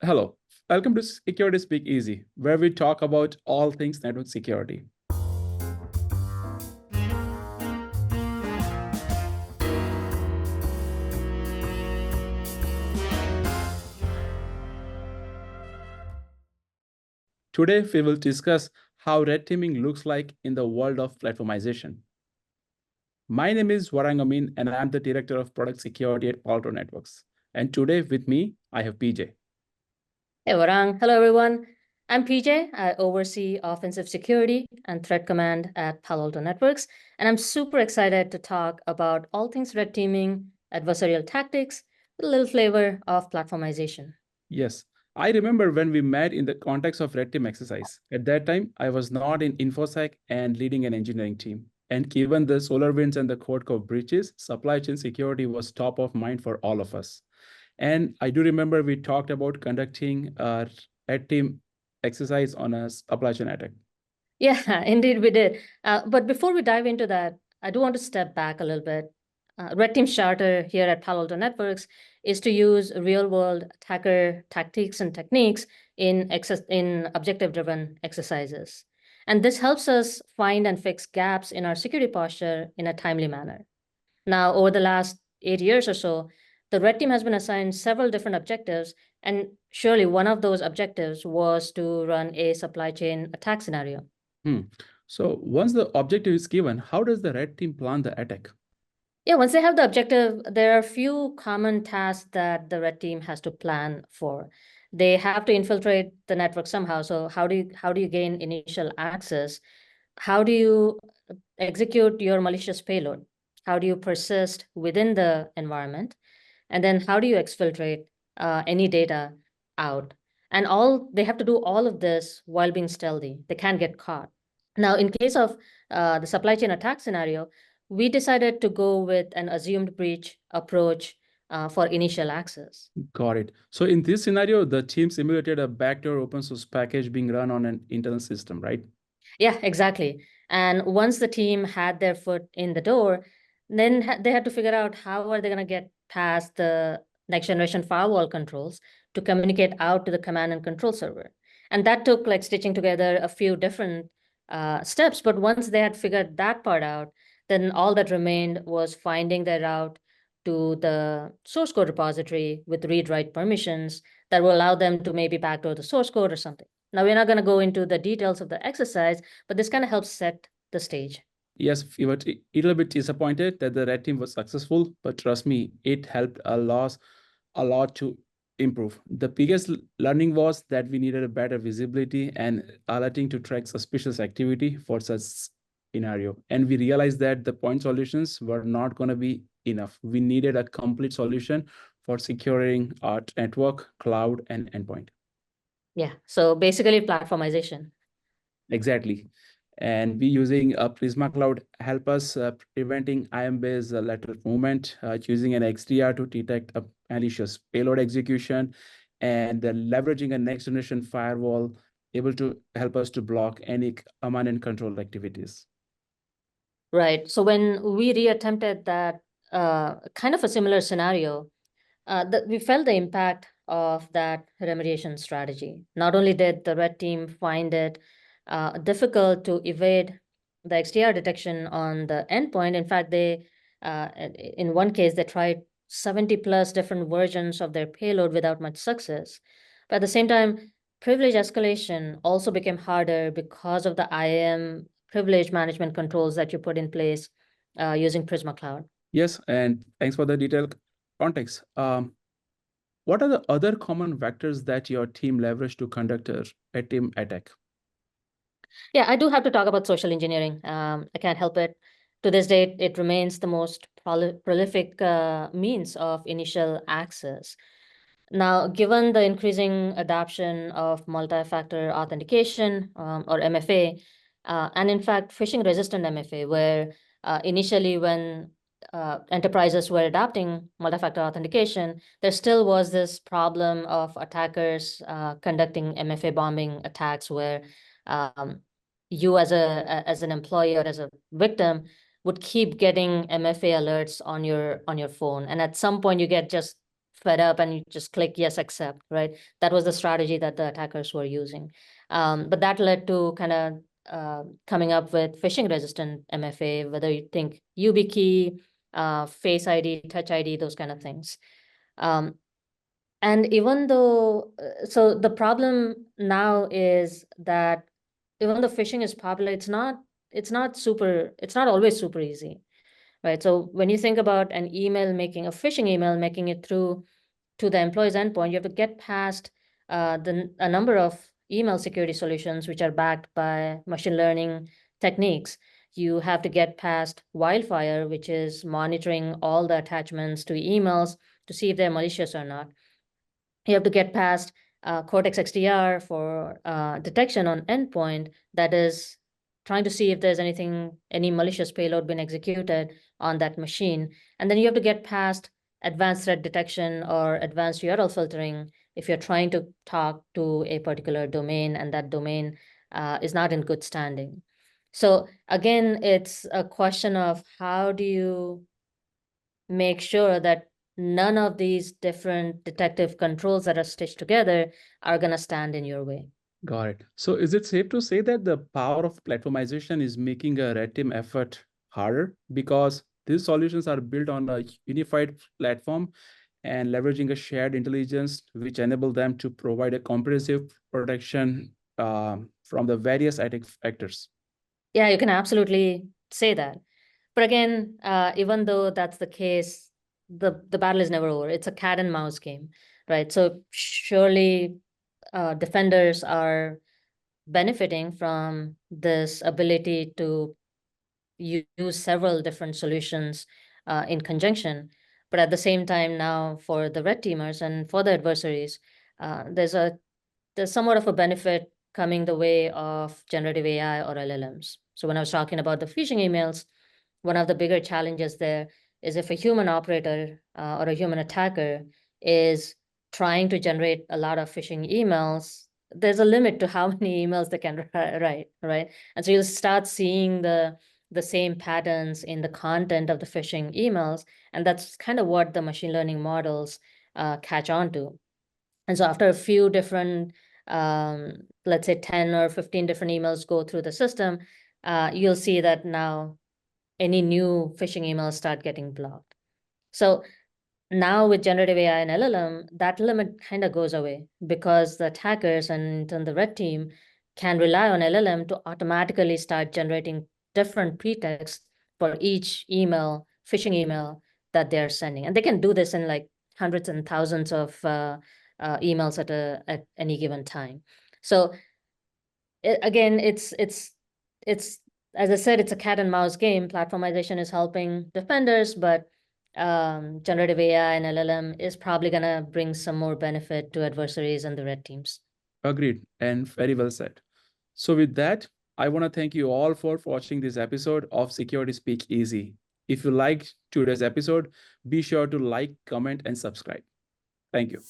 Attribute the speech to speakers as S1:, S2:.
S1: Hello, welcome to Security Speakeasy, where we talk about all things network security. Today, we will discuss how red teaming looks like in the world of platformization. My name is Varang Amin, and I am the Director of Product Security at Alto Networks. And today with me, I have PJ.
S2: Hey, Varang. Hello, everyone. I'm PJ. I oversee offensive security and threat command at Palo Networks, and I'm super excited to talk about all things red teaming, adversarial tactics, with a little flavor of platformization.
S1: Yes, I remember when we met in the context of red team exercise. At that time, I was not in InfoSec and leading an engineering team. And given the SolarWinds and the Code breaches, supply chain security was top of mind for all of us. And I do remember we talked about conducting a red team exercise on a supply chain attack.
S2: Yeah, indeed we did. But before we dive into that, I do want to step back a little bit. Red Team's charter here at Palo Alto Networks is to use real-world attacker tactics and techniques in objective-driven exercises. And this helps us find and fix gaps in our security posture in a timely manner. Now, over the last 8 years or so, the Red Team has been assigned several different objectives, and surely one of those objectives was to run a supply chain attack scenario.
S1: So once the objective is given, how does the red team plan the attack?
S2: Yeah, once they have the objective, there are a few common tasks that the red team has to plan for. They have to infiltrate the network somehow. So how do you gain initial access? How do you execute your malicious payload? How do you persist within the environment? And then how do you exfiltrate any data out? And they have to do all of this while being stealthy. They can't get caught. Now, in case of the supply chain attack scenario, we decided to go with an assumed breach approach for initial access.
S1: Got it. So in this scenario, the team simulated a backdoor open source package being run on an internal system, right?
S2: Yeah, exactly. And once the team had their foot in the door, then they had to figure out how are they going to get past the next generation firewall controls to communicate out to the command and control server. And that took like stitching together a few different steps. But once they had figured that part out, then all that remained was finding their route to the source code repository with read-write permissions that will allow them to maybe backdoor the source code or something. Now, we're not going to go into the details of the exercise, but this kind of helps set the stage.
S1: Yes, we were a little bit disappointed that the red team was successful, but trust me, it helped a lot to improve. The biggest learning was that we needed a better visibility and alerting to track suspicious activity for such scenario. And we realized that the point solutions were not going to be enough. We needed a complete solution for securing our network, cloud, and endpoint.
S2: Yeah, so basically platformization.
S1: Exactly. And we using a Prisma Cloud help us preventing IAM-based lateral movement, using an XDR to detect a malicious payload execution, and leveraging a next generation firewall able to help us to block any command and control activities.
S2: Right. So when we reattempted that kind of a similar scenario, we felt the impact of that remediation strategy. Not only did the red team find it difficult to evade the XDR detection on the endpoint, in fact, in one case, they tried 70 plus different versions of their payload without much success. But at the same time, privilege escalation also became harder because of the IAM privilege management controls that you put in place using Prisma Cloud.
S1: Yes, and thanks for the detailed context. What are the other common vectors that your team leveraged to conduct a team attack?
S2: Yeah, I do have to talk about social engineering. I can't help it. To this date, it remains the most prolific means of initial access. Now, given the increasing adoption of multi-factor authentication, or MFA, and in fact, phishing-resistant MFA, where initially when enterprises were adopting multi-factor authentication, there still was this problem of attackers conducting MFA bombing attacks where you as an employee or as a victim would keep getting MFA alerts on your phone. And at some point you get just fed up and you just click yes, accept, right? That was the strategy that the attackers were using. But that led to kind of coming up with phishing resistant MFA, whether you think YubiKey, Face ID, Touch ID, those kind of things. And even though, so the problem now is that even though phishing is popular, it's not always super easy, right? So when you think about an email, making a phishing email, making it through to the employee's endpoint, you have to get past a number of email security solutions which are backed by machine learning techniques. You have to get past Wildfire, which is monitoring all the attachments to emails to see if they're malicious or not. You have to get past Cortex XDR for detection on endpoint, that is trying to see if there's any malicious payload been executed on that machine. And then you have to get past advanced threat detection or advanced URL filtering if you're trying to talk to a particular domain and that domain is not in good standing. So again, it's a question of how do you make sure that none of these different detective controls that are stitched together are going to stand in your way.
S1: Got it. So is it safe to say that the power of platformization is making a red team effort harder because these solutions are built on a unified platform and leveraging a shared intelligence which enable them to provide a comprehensive protection from the various actors?
S2: Yeah, you can absolutely say that. But again, even though that's the case, the battle is never over. It's a cat and mouse game, right? So surely defenders are benefiting from this ability to use several different solutions in conjunction. But at the same time, now for the red teamers and for the adversaries, there's somewhat of a benefit coming the way of generative AI or LLMs. So when I was talking about the phishing emails, one of the bigger challenges there is if a human operator or a human attacker is trying to generate a lot of phishing emails, there's a limit to how many emails they can write, right? And so you'll start seeing the same patterns in the content of the phishing emails, and that's kind of what the machine learning models catch on to. And so after a few different, let's say 10 or 15 different emails go through the system, you'll see that now any new phishing emails start getting blocked. So now with generative AI and LLM, that limit kind of goes away because the attackers and the red team can rely on LLM to automatically start generating different pretexts for each email, phishing email that they're sending. And they can do this in like hundreds and thousands of emails at any given time. So again, it's as I said, it's a cat and mouse game. Platformization is helping defenders, but generative AI and LLM is probably going to bring some more benefit to adversaries and the red teams.
S1: Agreed, and very well said. So with that, I want to thank you all for watching this episode of Security Speakeasy. If you liked today's episode, be sure to like, comment, and subscribe. Thank you.